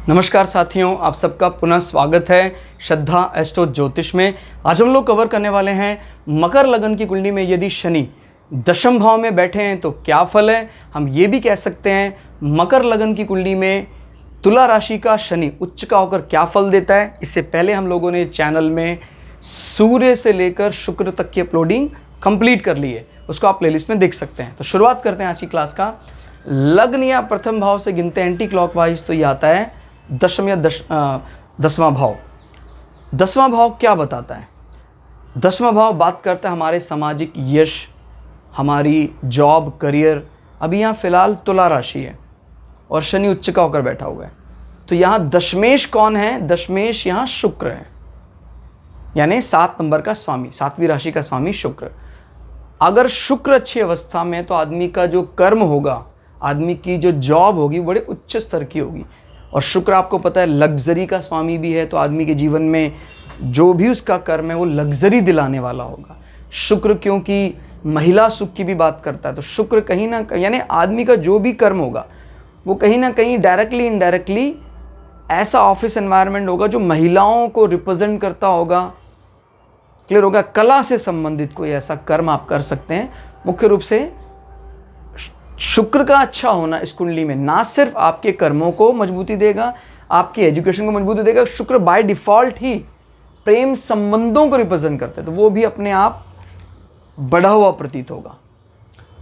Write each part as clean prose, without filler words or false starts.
नमस्कार साथियों, आप सबका पुनः स्वागत है श्रद्धा एस्ट्रो ज्योतिष में। आज हम लोग कवर करने वाले हैं मकर लगन की कुंडली में यदि शनि दशम भाव में बैठे हैं तो क्या फल है। हम ये भी कह सकते हैं मकर लगन की कुंडली में तुला राशि का शनि उच्च का होकर क्या फल देता है। इससे पहले हम लोगों ने चैनल में सूर्य से लेकर शुक्र तक की अपलोडिंग कंप्लीट कर ली है, उसको आप प्लेलिस्ट में देख सकते हैं। तो शुरुआत करते हैं आज की क्लास का। लग्न या प्रथम भाव से गिनते हैं एंटी क्लॉकवाइज तो ये आता है दशम या दसवां भाव। दसवां भाव क्या बताता है? दसवां भाव बात करता है हमारे सामाजिक यश, हमारी जॉब, करियर। अभी यहाँ फिलहाल तुला राशि है और शनि उच्च का होकर बैठा हुआ है। तो यहाँ दशमेश कौन है? दशमेश यहाँ शुक्र है, यानी 7 नंबर का स्वामी, 7वीं राशि का स्वामी शुक्र। अगर शुक्र अच्छी अवस्था में है तो आदमी का जो कर्म होगा, आदमी की जो जॉब होगी बड़े उच्च स्तर की होगी। और शुक्र आपको पता है लग्जरी का स्वामी भी है, तो आदमी के जीवन में जो भी उसका कर्म है वो लग्जरी दिलाने वाला होगा। शुक्र क्योंकि महिला सुख की भी बात करता है, तो शुक्र कहीं ना कहीं यानी आदमी का जो भी कर्म होगा वो कहीं ना कहीं डायरेक्टली इनडायरेक्टली ऐसा ऑफिस एनवायरनमेंट होगा जो महिलाओं को रिप्रेजेंट करता होगा। क्लियर होगा? कला से संबंधित कोई ऐसा कर्म आप कर सकते हैं। मुख्य रूप से शुक्र का अच्छा होना इस कुंडली में ना सिर्फ आपके कर्मों को मजबूती देगा, आपकी एजुकेशन को मजबूती देगा। शुक्र बाय डिफॉल्ट ही प्रेम संबंधों को रिप्रेजेंट करते हैं, तो वो भी अपने आप बढ़ा हुआ प्रतीत होगा।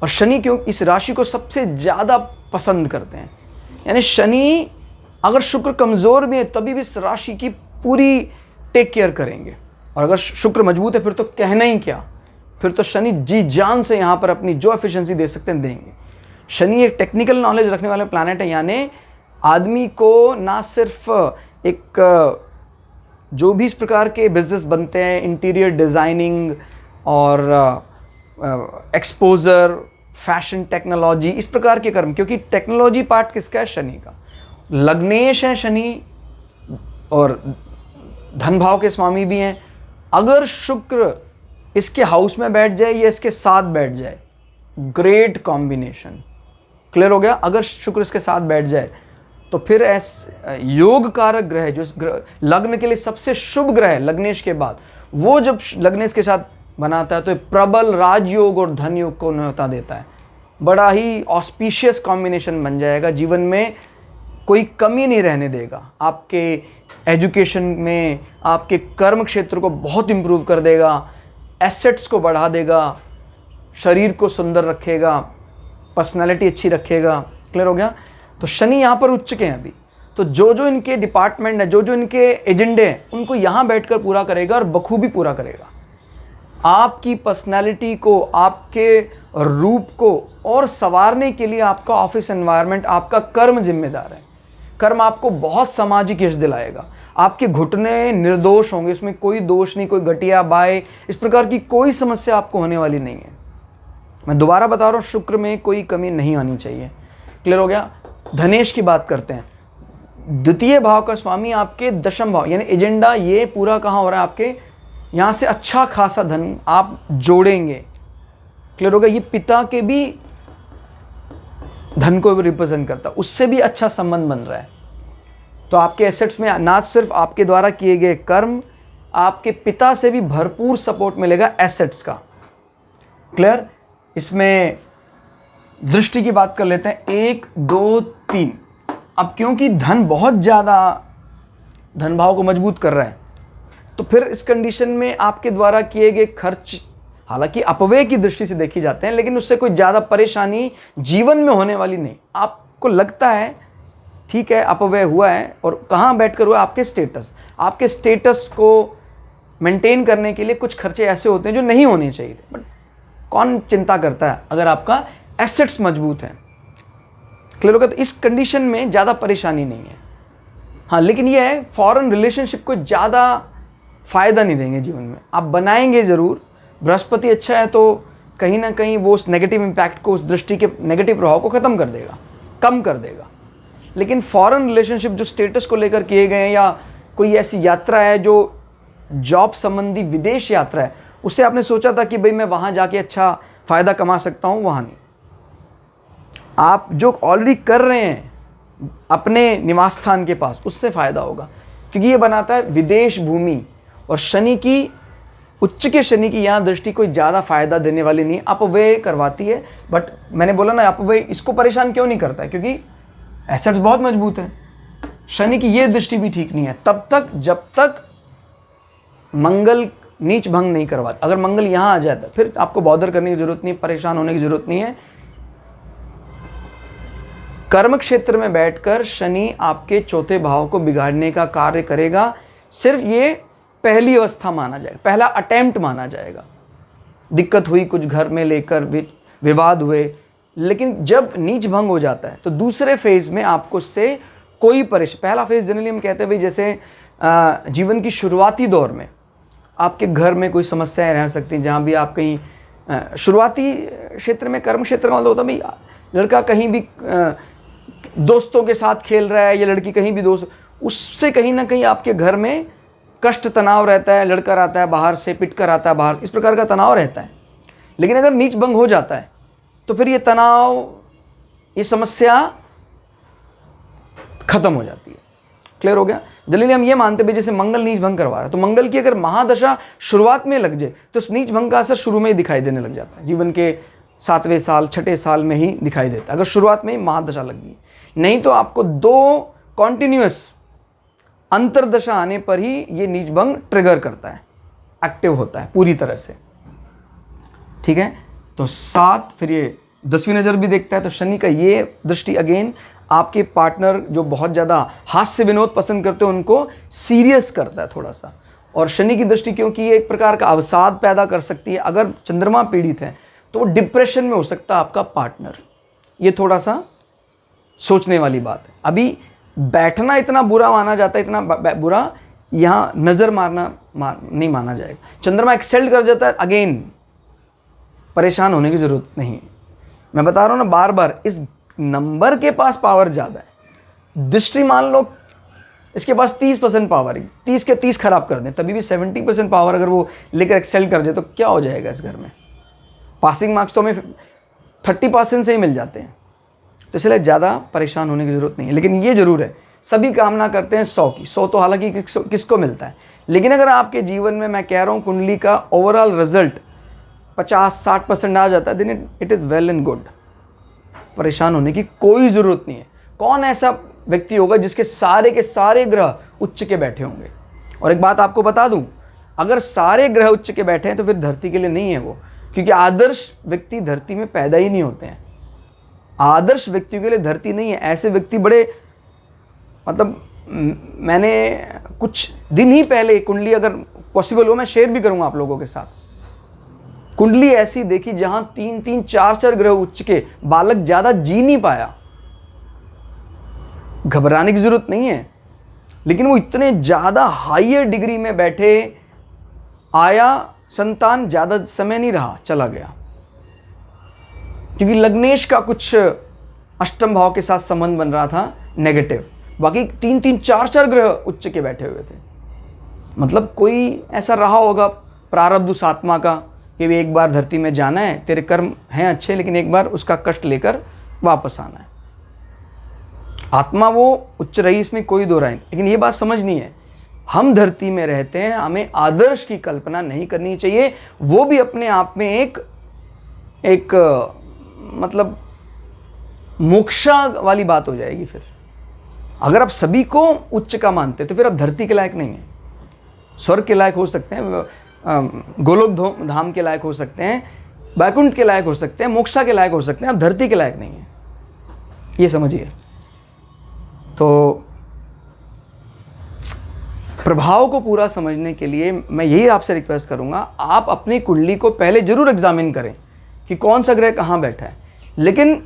और शनि क्यों इस राशि को सबसे ज़्यादा पसंद करते हैं, यानी शनि अगर शुक्र कमज़ोर भी है तभी भी इस राशि की पूरी टेक केयर करेंगे। और अगर शुक्र मजबूत है फिर तो कहना ही क्या, फिर तो शनि जी जान से यहाँ पर अपनी जो एफिशिएंसी दे सकते हैं देंगे। शनि एक टेक्निकल नॉलेज रखने वाला प्लैनेट है, यानी आदमी को ना सिर्फ एक जो भी इस प्रकार के बिजनेस बनते हैं, इंटीरियर डिज़ाइनिंग और एक्सपोजर, फैशन, टेक्नोलॉजी, इस प्रकार के कर्म, क्योंकि टेक्नोलॉजी पार्ट किसका है? शनि का। लग्नेश है शनि और धन भाव के स्वामी भी हैं। अगर शुक्र इसके हाउस में बैठ जाए या इसके साथ बैठ जाए, ग्रेट कॉम्बिनेशन। क्लियर हो गया? अगर शुक्र इसके साथ बैठ जाए तो फिर योग कारक ग्रह जो इस लग्न के लिए सबसे शुभ ग्रह है लग्नेश के बाद, वो जब लग्नेश के साथ बनाता है तो प्रबल राजयोग और धन योग को न्योता देता है। बड़ा ही ऑस्पिशियस कॉम्बिनेशन बन जाएगा, जीवन में कोई कमी नहीं रहने देगा। आपके एजुकेशन में, आपके कर्म क्षेत्र को बहुत इंप्रूव कर देगा, एसेट्स को बढ़ा देगा, शरीर को सुंदर रखेगा, पर्सनालिटी अच्छी रखेगा। क्लियर हो गया? तो शनि यहाँ पर उच्च के हैं अभी, तो जो जो इनके डिपार्टमेंट है, जो जो इनके एजेंडे हैं, उनको यहाँ बैठकर पूरा करेगा और बखूबी पूरा करेगा। आपकी पर्सनालिटी को, आपके रूप को और संवारने के लिए आपका ऑफिस एनवायरनमेंट, आपका कर्म जिम्मेदार है। कर्म आपको बहुत सामाजिक यश दिलाएगा। आपके घुटने निर्दोष होंगे, इसमें कोई दोष नहीं, कोई घटिया बाय, इस प्रकार की कोई समस्या आपको होने वाली नहीं है। मैं दोबारा बता रहा हूँ, शुक्र में कोई कमी नहीं आनी चाहिए। क्लियर हो गया? धनेश की बात करते हैं। द्वितीय भाव का स्वामी आपके दशम भाव, यानी एजेंडा ये पूरा कहाँ हो रहा है? आपके यहाँ से अच्छा खासा धन आप जोड़ेंगे। क्लियर हो गया? ये पिता के भी धन को रिप्रेजेंट करता है, उससे भी अच्छा संबंध बन रहा है। तो आपके एसेट्स में ना सिर्फ आपके द्वारा किए गए कर्म, आपके पिता से भी भरपूर सपोर्ट मिलेगा एसेट्स का। क्लियर? इसमें दृष्टि की बात कर लेते हैं, 1, 2, 3। अब क्योंकि धन बहुत ज़्यादा धन भाव को मजबूत कर रहा है, तो फिर इस कंडीशन में आपके द्वारा किए गए खर्च हालांकि अपव्यय की दृष्टि से देखे जाते हैं, लेकिन उससे कोई ज़्यादा परेशानी जीवन में होने वाली नहीं। आपको लगता है ठीक है अपव्यय हुआ है, और कहाँ बैठकर हुआ? आपके स्टेटस को मेंटेन करने के लिए कुछ खर्चे ऐसे होते हैं जो नहीं होने चाहिए थे, बट कौन चिंता करता है अगर आपका एसेट्स मजबूत है। क्लियर होगा? तो इस कंडीशन में ज़्यादा परेशानी नहीं है। हाँ, लेकिन यह है फॉरेन रिलेशनशिप को ज़्यादा फ़ायदा नहीं देंगे जीवन में। आप बनाएंगे ज़रूर, बृहस्पति अच्छा है तो कहीं ना कहीं वो उस नेगेटिव इम्पैक्ट को, उस दृष्टि के नेगेटिव प्रभाव को ख़त्म कर देगा, कम कर देगा। लेकिन फॉरेन रिलेशनशिप जो स्टेटस को लेकर किए गए हैं, या कोई ऐसी यात्रा है जो जॉब संबंधी विदेश यात्रा है, उससे आपने सोचा था कि भाई मैं वहाँ जाके अच्छा फ़ायदा कमा सकता हूँ, वहाँ नहीं। आप जो ऑलरेडी कर रहे हैं अपने निवास स्थान के पास, उससे फ़ायदा होगा, क्योंकि ये बनाता है विदेश भूमि। और शनि की, उच्च के शनि की यहाँ दृष्टि कोई ज़्यादा फायदा देने वाली नहीं है, अपव्यय करवाती है। बट मैंने बोला ना, अपव्यय इसको परेशान क्यों नहीं करता है, क्योंकि एसेट्स बहुत मजबूत है। शनि की ये दृष्टि भी ठीक नहीं है तब तक जब तक मंगल नीच भंग नहीं करवाता। अगर मंगल यहाँ आ जाता फिर आपको बॉदर करने की जरूरत नहीं, परेशान होने की जरूरत नहीं है। कर्म क्षेत्र में बैठकर शनि आपके चौथे भाव को बिगाड़ने का कार्य करेगा। सिर्फ ये पहली अवस्था माना जाएगा, पहला अटेम्प्ट माना जाएगा। दिक्कत हुई कुछ घर में लेकर, विवाद हुए, लेकिन जब नीच भंग हो जाता है तो दूसरे फेज में आपको से कोई पहला फेज जनरली हम कहते हैं भाई, जैसे जीवन की शुरुआती दौर में आपके घर में कोई समस्याएं रह सकती हैं, जहाँ भी आप कहीं शुरुआती क्षेत्र में, कर्म क्षेत्र का मतलब होता है भाई लड़का कहीं भी दोस्तों के साथ खेल रहा है या लड़की कहीं भी दोस्त, उससे कहीं ना कहीं आपके घर में कष्ट तनाव रहता है। लड़का आता है बाहर से, पिट कर आता है बाहर, इस प्रकार का तनाव रहता है। लेकिन अगर नीच भंग हो जाता है तो फिर ये तनाव, ये समस्या खत्म हो जाती है। क्लियर हो गया? जनरली हम ये मानते हैं जैसे मंगल नीच भंग करवा रहा है, तो मंगल की अगर महादशा शुरुआत में लग जाए तो नीच भंग का असर शुरू में ही दिखाई देने लग जाता है। जीवन के 7वें साल, 6ठे साल में ही दिखाई देता है, अगर शुरुआत में ही महादशा लग गई। नहीं तो आपको 2 कॉन्टिन्यूअस अंतरदशा आने पर ही ये नीच भंग ट्रिगर करता है, एक्टिव होता है पूरी तरह से। ठीक है, तो 7, फिर ये 10वीं नज़र भी देखता है। तो शनि का ये दृष्टि अगेन आपके पार्टनर जो बहुत ज़्यादा हास्य विनोद पसंद करते हैं उनको सीरियस करता है थोड़ा सा। और शनि की दृष्टि क्योंकि ये एक प्रकार का अवसाद पैदा कर सकती है, अगर चंद्रमा पीड़ित है तो वो डिप्रेशन में हो सकता है आपका पार्टनर। ये थोड़ा सा सोचने वाली बात है। अभी बैठना इतना बुरा माना जाता है, इतना बुरा यहाँ नज़र मारना नहीं माना जाएगा। चंद्रमा एक्सेल कर जाता है, अगेन परेशान होने की ज़रूरत नहीं है। मैं बता रहा हूँ ना बार बार, इस नंबर के पास पावर ज़्यादा है। दृष्टि मान लो इसके पास 30% पावर है, 30 के 30 खराब कर दें तभी भी 70% पावर अगर वो लेकर एक्सेल कर दे तो क्या हो जाएगा इस घर में। पासिंग मार्क्स तो हमें 30% से ही मिल जाते हैं, तो इसलिए ज़्यादा परेशान होने की ज़रूरत नहीं है। लेकिन ये ज़रूर है, सभी कामना करते हैं 100 की, 100 तो हालांकि किसको मिलता है। लेकिन अगर आपके जीवन में मैं कह रहा हूँ कुंडली का ओवरऑल रिजल्ट 50-60% आ जाता है, then it is well and good. परेशान होने की कोई ज़रूरत नहीं है। कौन ऐसा व्यक्ति होगा जिसके सारे के सारे ग्रह उच्च के बैठे होंगे? और एक बात आपको बता दूं, अगर सारे ग्रह उच्च के बैठे हैं तो फिर धरती के लिए नहीं है वो, क्योंकि आदर्श व्यक्ति धरती में पैदा ही नहीं होते हैं। आदर्श व्यक्तियों के लिए धरती नहीं है। ऐसे व्यक्ति बड़े, मतलब मैंने कुछ दिन ही पहले कुंडली, अगर पॉसिबल हो मैं शेयर भी करूंगा आप लोगों के साथ, कुंडली ऐसी देखी जहां 3-3, 4-4 ग्रह उच्च के, बालक ज्यादा जी नहीं पाया। घबराने की जरूरत नहीं है, लेकिन वो इतने ज्यादा हायर डिग्री में बैठे, आया संतान, ज्यादा समय नहीं रहा, चला गया, क्योंकि लग्नेश का कुछ अष्टम भाव के साथ संबंध बन रहा था नेगेटिव। बाकी 3-3, 4-4 ग्रह उच्च के बैठे हुए थे। मतलब कोई ऐसा रहा होगा प्रारब्ध उस आत्मा का कि भी एक बार धरती में जाना है, तेरे कर्म हैं अच्छे, लेकिन एक बार उसका कष्ट लेकर वापस आना है। आत्मा वो उच्च रही, इसमें कोई दो राय नहीं, लेकिन ये बात समझनी है, हम धरती में रहते हैं, हमें आदर्श की कल्पना नहीं करनी चाहिए। वो भी अपने आप में एक मतलब मोक्षा वाली बात हो जाएगी। फिर अगर आप सभी को उच्च का मानते तो फिर आप धरती के लायक नहीं है। स्वर्ग के लायक हो सकते हैं, गोलोक धाम के लायक हो सकते हैं, बैकुंठ के लायक हो सकते हैं, मोक्षा के लायक हो सकते हैं, आप धरती के लायक नहीं है, ये समझिए। तो प्रभाव को पूरा समझने के लिए मैं यही आपसे रिक्वेस्ट करूंगा, आप अपनी कुंडली को पहले जरूर एग्जामिन करें कि कौन सा ग्रह कहाँ बैठा है। लेकिन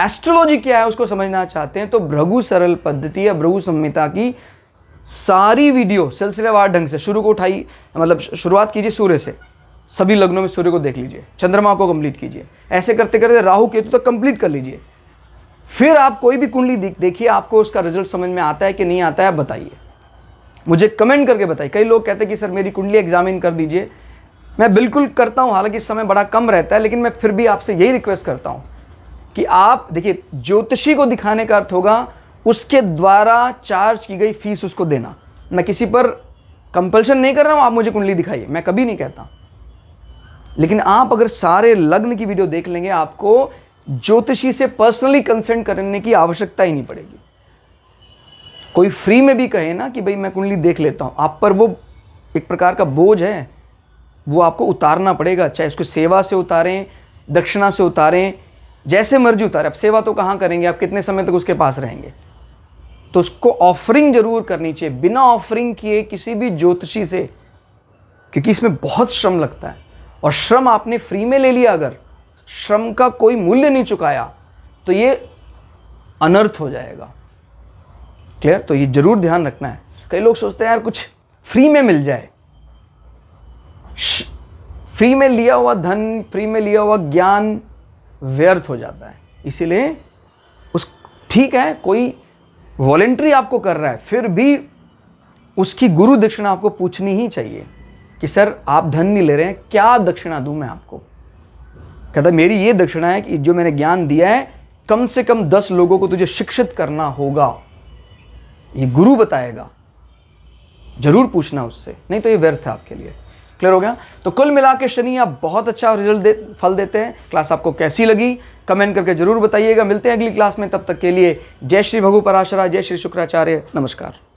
एस्ट्रोलॉजी क्या है उसको समझना चाहते हैं तो भृगु सरल पद्धति या भृगु संहिता की सारी वीडियो सिलसिलेवार ढंग से शुरू को उठाई, मतलब शुरुआत कीजिए सूर्य से, सभी लग्नों में सूर्य को देख लीजिए, चंद्रमा को कंप्लीट कीजिए, ऐसे करते करते राहु केतु तक कंप्लीट कर लीजिए। फिर आप कोई भी कुंडली देखिए, आपको उसका रिजल्ट समझ में आता है कि नहीं आता है, आप बताइए, मुझे कमेंट करके बताइए। कई लोग कहते हैं कि सर मेरी कुंडली एग्जामिन कर दीजिए, मैं बिल्कुल करता हूँ, हालांकि इस समय बड़ा कम रहता है, लेकिन मैं फिर भी आपसे यही रिक्वेस्ट करता हूँ कि आप देखिए, ज्योतिषी को दिखाने का अर्थ होगा उसके द्वारा चार्ज की गई फीस उसको देना। मैं किसी पर कंपल्शन नहीं कर रहा हूँ आप मुझे कुंडली दिखाइए, मैं कभी नहीं कहता। लेकिन आप अगर सारे लग्न की वीडियो देख लेंगे, आपको ज्योतिषी से पर्सनली कंसल्ट करने की आवश्यकता ही नहीं पड़ेगी। कोई फ्री में भी कहे ना कि भाई मैं कुंडली देख लेता हूँ, आप पर वो एक प्रकार का बोझ है, वो आपको उतारना पड़ेगा। चाहे उसको सेवा से उतारें, दक्षिणा से उतारें, जैसे मर्जी उतारें। अब सेवा तो कहाँ करेंगे, आप कितने समय तक उसके पास रहेंगे। तो उसको ऑफरिंग जरूर करनी चाहिए, बिना ऑफरिंग किए किसी भी ज्योतिषी से, क्योंकि इसमें बहुत श्रम लगता है। और श्रम आपने फ्री में ले लिया, अगर श्रम का कोई मूल्य नहीं चुकाया तो ये अनर्थ हो जाएगा। क्लियर? तो ये जरूर ध्यान रखना है। कई लोग सोचते हैं यार कुछ फ्री में मिल जाए। फ्री में लिया हुआ धन, फ्री में लिया हुआ ज्ञान व्यर्थ हो जाता है। इसीलिए ठीक है, कोई वॉलेंट्री आपको कर रहा है, फिर भी उसकी गुरु दक्षिणा आपको पूछनी ही चाहिए कि सर आप धन नहीं ले रहे हैं, क्या दक्षिणा दूं मैं आपको। कहता है मेरी ये दक्षिणा है कि जो मैंने ज्ञान दिया है कम से कम 10 लोगों को तुझे शिक्षित करना होगा, ये गुरु बताएगा। जरूर पूछना उससे, नहीं तो ये व्यर्थ है आपके लिए। क्लियर हो गया? तो कुल मिला के शनि आप बहुत अच्छा फल देते हैं। क्लास आपको कैसी लगी कमेंट करके जरूर बताइएगा। मिलते हैं अगली क्लास में, तब तक के लिए जय श्री भगु पराशरा, जय श्री शुक्राचार्य, नमस्कार।